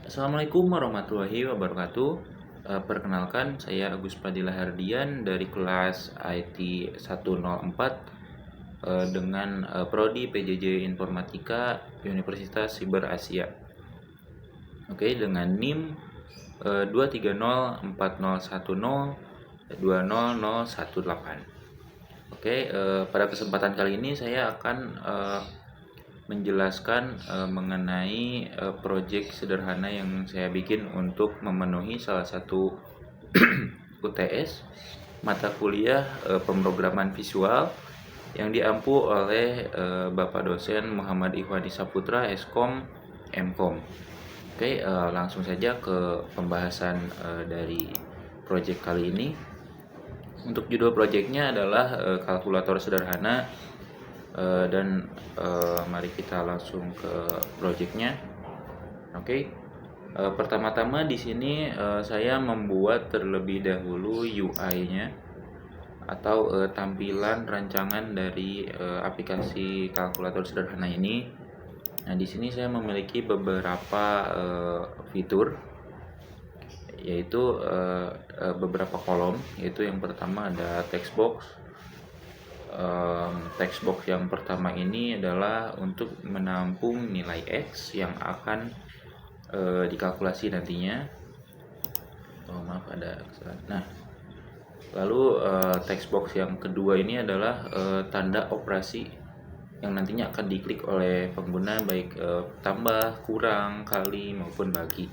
Assalamualaikum warahmatullahi wabarakatuh. Perkenalkan, saya Agus Padilla Hardian dari kelas IT 104 dengan Prodi PJJ Informatika Universitas Siber Asia. Oke, dengan NIM 2304010200018. Oke, pada kesempatan kali ini saya akan menjelaskan mengenai proyek sederhana yang saya bikin untuk memenuhi salah satu UTS mata kuliah pemrograman visual yang diampu oleh Bapak dosen Muhammad Ikhwadi Saputra Eskom Mkom. Oke, langsung saja ke pembahasan dari proyek kali ini. Untuk judul proyeknya adalah kalkulator sederhana. Dan mari kita langsung ke proyeknya. Oke. Pertama-tama di sini saya membuat terlebih dahulu UI-nya atau tampilan rancangan dari aplikasi kalkulator sederhana ini. Nah, di sini saya memiliki beberapa fitur, yaitu beberapa kolom. Yaitu yang pertama ada text box. Text box yang pertama ini adalah untuk menampung nilai X yang akan dikalkulasi nantinya. Maaf, ada kesalahan. Nah, lalu text box yang kedua ini adalah tanda operasi yang nantinya akan diklik oleh pengguna, baik tambah, kurang, kali maupun bagi.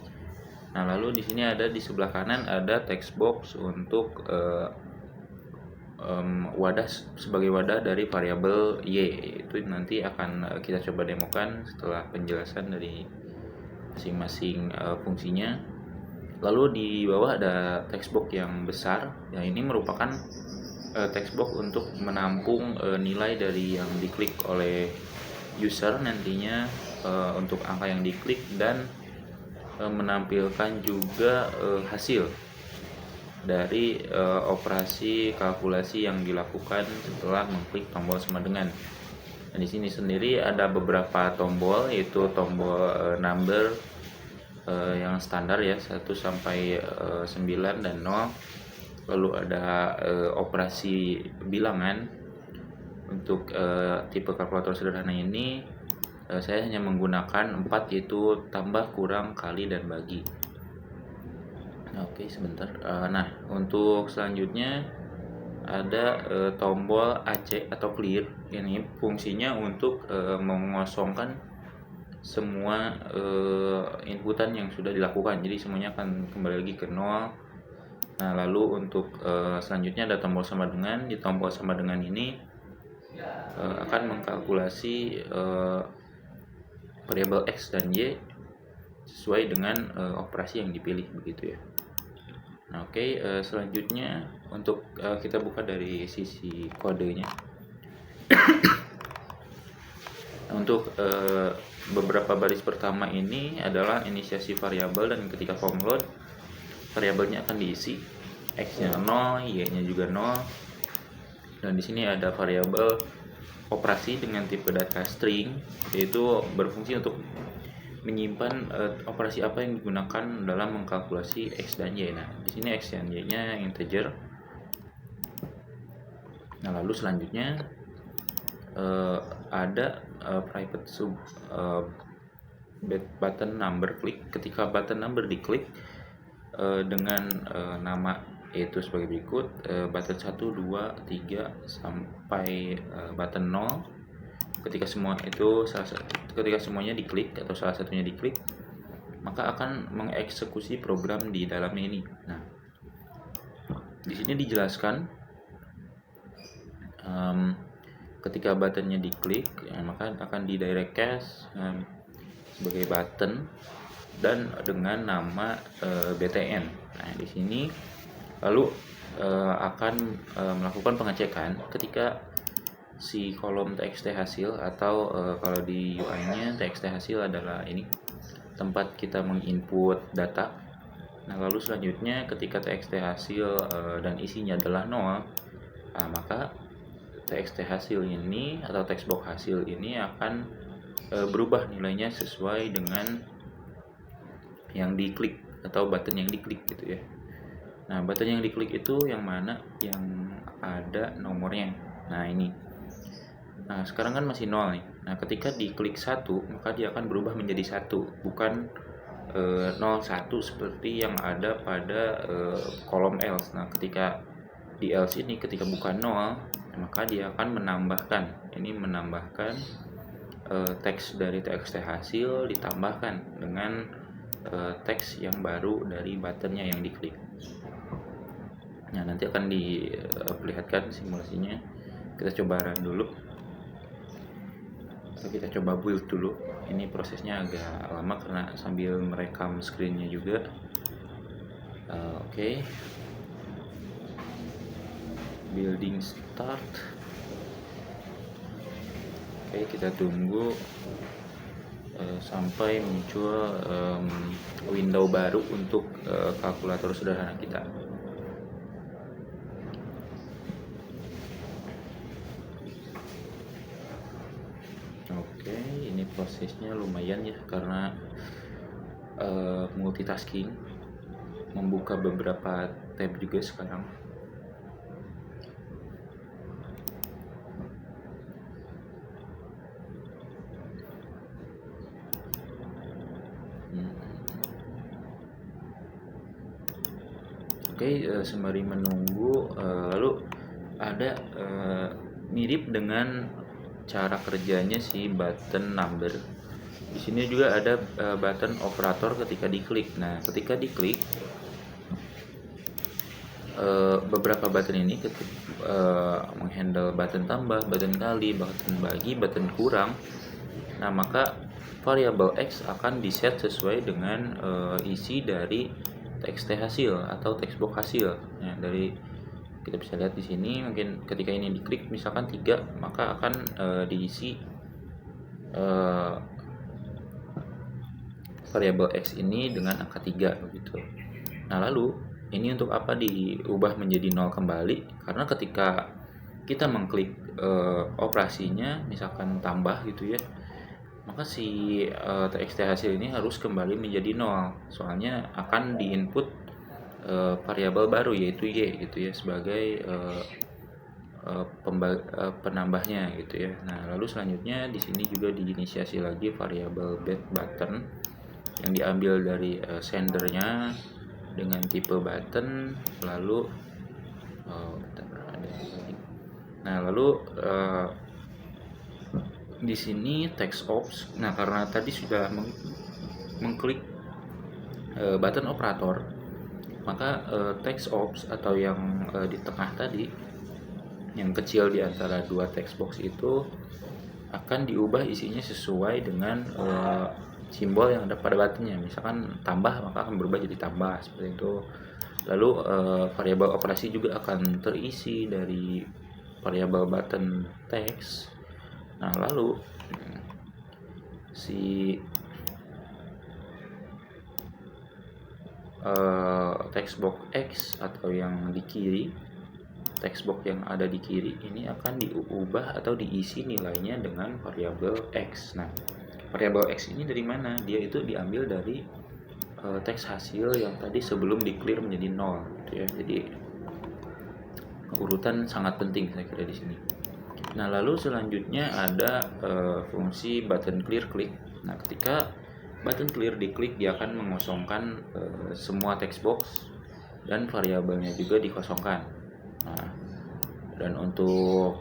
Nah, lalu di sini ada di sebelah kanan ada text box untuk wadah sebagai wadah dari variabel y. Itu nanti akan kita coba demokan setelah penjelasan dari masing-masing fungsinya. Lalu di bawah ada text box yang besar. Ya, ini merupakan text box untuk menampung nilai dari yang diklik oleh user nantinya, untuk angka yang diklik, dan menampilkan juga hasil dari operasi kalkulasi yang dilakukan setelah mengklik tombol sama dengan. Nah, di sini sendiri ada beberapa tombol, yaitu tombol number yang standar ya, 1 sampai 9 dan 0. Lalu ada operasi bilangan. Untuk tipe kalkulator sederhana ini saya hanya menggunakan 4, yaitu tambah, kurang, kali, dan bagi. Oke, sebentar. Nah, untuk selanjutnya ada tombol AC atau clear. Ini fungsinya untuk mengosongkan semua inputan yang sudah dilakukan. Jadi semuanya akan kembali lagi ke 0. Nah, lalu untuk selanjutnya ada tombol sama dengan. Di tombol sama dengan ini akan mengkalkulasi variabel X dan Y sesuai dengan operasi yang dipilih, begitu ya. Nah, oke, selanjutnya untuk kita buka dari sisi kodenya. Untuk beberapa baris pertama ini adalah inisiasi variabel, dan ketika form load variabelnya akan diisi, X-nya 0, Y-nya juga 0. Dan di sini ada variabel operasi dengan tipe data string, yaitu berfungsi untuk menyimpan operasi apa yang digunakan dalam mengkalkulasi X dan Y. Nah, di sini X dan Y-nya integer. Nah, lalu selanjutnya ada private button number click. Ketika button number diklik dengan nama yaitu sebagai berikut, button 1, 2, 3 sampai button 0. Ketika semuanya diklik atau salah satunya diklik, maka akan mengeksekusi program di dalamnya ini. Nah, di sini dijelaskan ketika buttonnya diklik, maka akan di direct cache sebagai button dan dengan nama btn. Nah, di sini lalu akan melakukan pengecekan ketika si kolom txt hasil, atau kalau di UI-nya txt hasil adalah ini tempat kita menginput data. Nah, lalu selanjutnya ketika txt hasil dan isinya adalah 0, maka txt hasil ini atau text box hasil ini akan berubah nilainya sesuai dengan yang diklik atau button yang diklik gitu ya. Nah, button yang diklik itu yang mana? Yang ada nomornya. Nah, ini. Nah, sekarang kan masih 0 nih. Nah, ketika diklik 1, maka dia akan berubah menjadi 1, bukan 01 seperti yang ada pada kolom else. Nah, ketika di else ini ketika bukan 0, maka dia akan menambahkan. Ini menambahkan teks dari TXT hasil ditambahkan dengan teks yang baru dari buttonnya yang diklik. Nah, nanti akan diperlihatkan simulasinya. Kita coba run dulu atau kita coba build dulu. Ini prosesnya agak lama karena sambil merekam screennya juga. Oke. Building start. Oke, kita tunggu sampai muncul window baru untuk kalkulator sederhana kita. Oke, ini prosesnya lumayan ya karena multitasking, membuka beberapa tab juga sekarang. Oke, sembari menunggu, lalu ada mirip dengan cara kerjanya si button number. Di sini juga ada button operator ketika diklik. Nah, ketika diklik beberapa button ini menghandle button tambah, button kali, button bagi, button kurang. Nah, maka variabel X akan diset sesuai dengan isi dari TXT hasil atau textbox hasil. Nah, dari kita bisa lihat di sini, mungkin ketika ini diklik misalkan 3, maka akan diisi variabel X ini dengan angka 3 begitu. Nah, lalu ini untuk apa diubah menjadi 0 kembali? Karena ketika kita mengklik operasinya misalkan tambah gitu ya, maka si TXT hasil ini harus kembali menjadi 0. Soalnya akan diinput variabel baru yaitu Y gitu ya sebagai penambahnya gitu ya. Nah, lalu selanjutnya di sini juga diinisiasi lagi variabel button yang diambil dari sendernya dengan tipe button, lalu nah lalu di sini text ops. Nah, karena tadi sudah mengklik button operator, maka text ops atau yang di tengah tadi yang kecil di antara dua text box itu akan diubah isinya sesuai dengan simbol yang ada pada buttonnya. Misalkan tambah, maka akan berubah jadi tambah seperti itu. Lalu variabel operasi juga akan terisi dari variabel button text. Nah, lalu si text box X atau yang di kiri, text box yang ada di kiri ini akan diubah atau diisi nilainya dengan variabel X. Nah, variabel X ini dari mana? Dia itu diambil dari teks hasil yang tadi sebelum di clear menjadi 0 gitu ya. Jadi urutan sangat penting saya kira di sini. Nah, lalu selanjutnya ada fungsi button clear click. Nah, ketika button clear diklik, dia akan mengosongkan semua text box dan variabelnya juga dikosongkan. Nah, dan untuk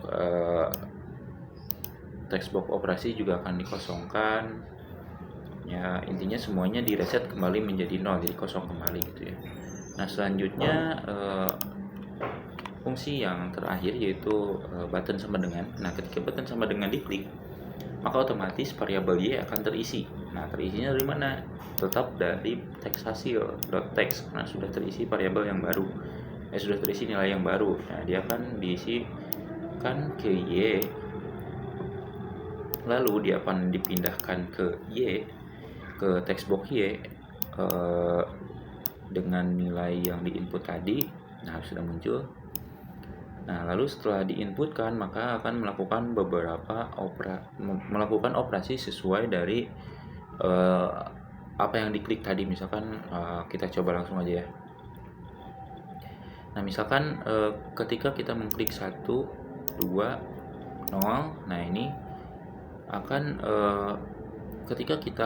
text box operasi juga akan dikosongkan. Ya, intinya semuanya direset kembali menjadi 0, jadi kosong kembali gitu ya. Nah, selanjutnya fungsi yang terakhir yaitu button sama dengan. Nah, ketika button sama dengan diklik, maka otomatis variabel Y akan terisi. Nah, terisinya dari mana? Tetap dari teks hasil .text. Nah, sudah terisi variabel yang baru. Sudah terisi nilai yang baru. Nah, dia akan diisikan ke Y. Lalu dia akan dipindahkan ke Y, ke text box Y dengan nilai yang diinput tadi. Nah, sudah muncul. Nah, lalu setelah diinputkan, maka akan melakukan melakukan operasi sesuai dari apa yang diklik tadi. Misalkan kita coba langsung aja ya. Nah misalkan ketika kita mengklik 1, 2, 0, nah ini akan ketika kita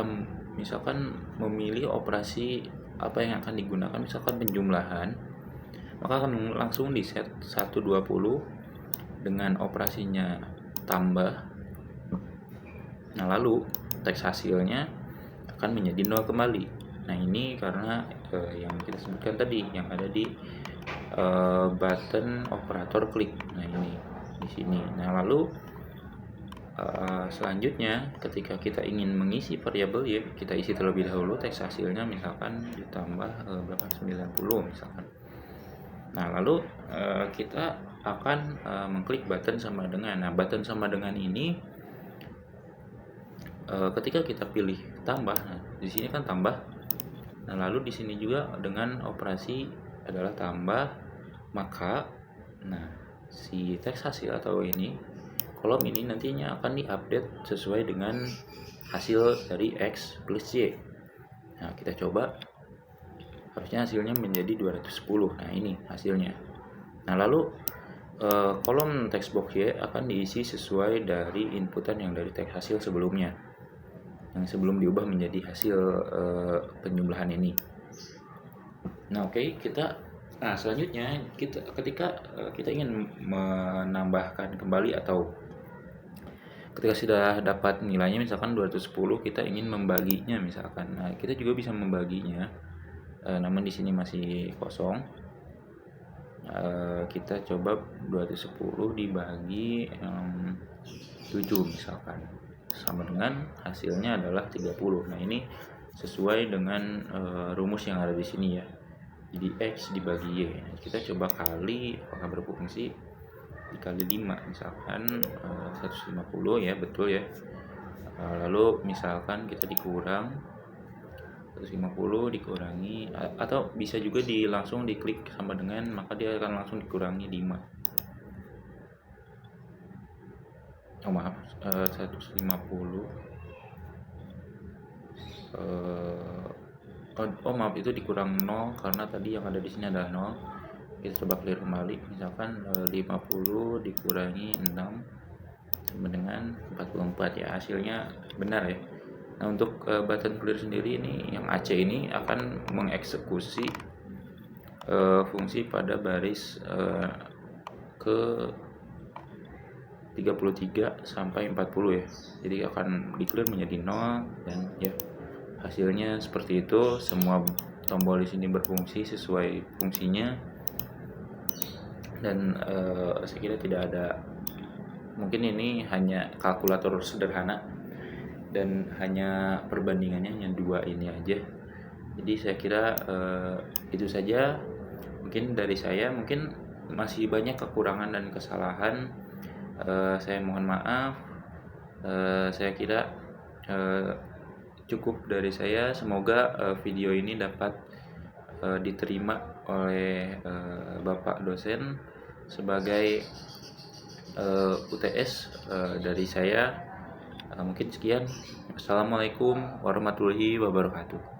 misalkan memilih operasi apa yang akan digunakan, misalkan penjumlahan, maka akan langsung di set 120 dengan operasinya tambah. Nah lalu teks hasilnya akan menjadi 0 kembali. Nah ini karena yang kita sebutkan tadi yang ada di button operator klik. Nah ini di sini. Nah lalu selanjutnya ketika kita ingin mengisi variabel y, kita isi terlebih dahulu teks hasilnya, misalkan ditambah berapa, 90 misalkan. Nah lalu kita akan mengklik button sama dengan. Nah button sama dengan ini ketika kita pilih tambah, nah di sini kan tambah. Nah lalu di sini juga dengan operasi adalah tambah, maka nah si teks hasil atau ini kolom ini nantinya akan diupdate sesuai dengan hasil dari X plus Y. Nah kita coba, harusnya hasilnya menjadi 210. Nah ini hasilnya. Nah lalu kolom text box Y akan diisi sesuai dari inputan yang dari teks hasil sebelumnya, yang sebelum diubah menjadi hasil penjumlahan ini. Nah nah selanjutnya ketika kita ingin menambahkan kembali atau ketika sudah dapat nilainya misalkan 210, kita ingin membaginya misalkan. Nah kita juga bisa membaginya, namun di sini masih kosong. Kita coba 210 dibagi 7 misalkan, sama dengan hasilnya adalah 30. Nah ini sesuai dengan rumus yang ada di sini ya. Jadi X dibagi Y. Kita coba kali, apakah berfungsi, dikali 5 misalkan 150 ya, betul ya. Lalu misalkan kita dikurang 150 dikurangi, atau bisa juga langsung diklik sama dengan, maka dia akan langsung dikurangi 5. Oh maaf, 150 maaf, itu dikurang 0 karena tadi yang ada di sini adalah 0. Kita coba clear kembali, misalkan 50 dikurangi 6 sama dengan 44 ya, hasilnya benar ya. Nah untuk button clear sendiri ini, yang AC ini akan mengeksekusi fungsi pada baris ke 33 sampai 40 ya. Jadi akan di clear menjadi 0 dan ya hasilnya seperti itu. Semua tombol di sini berfungsi sesuai fungsinya, dan saya kira tidak ada, mungkin ini hanya kalkulator sederhana dan hanya perbandingannya hanya 2 ini aja. Jadi saya kira itu saja mungkin dari saya. Mungkin masih banyak kekurangan dan kesalahan, saya mohon maaf. Saya kira cukup dari saya. Semoga video ini dapat diterima oleh Bapak dosen sebagai UTS dari saya. Mungkin sekian. Assalamualaikum warahmatullahi wabarakatuh.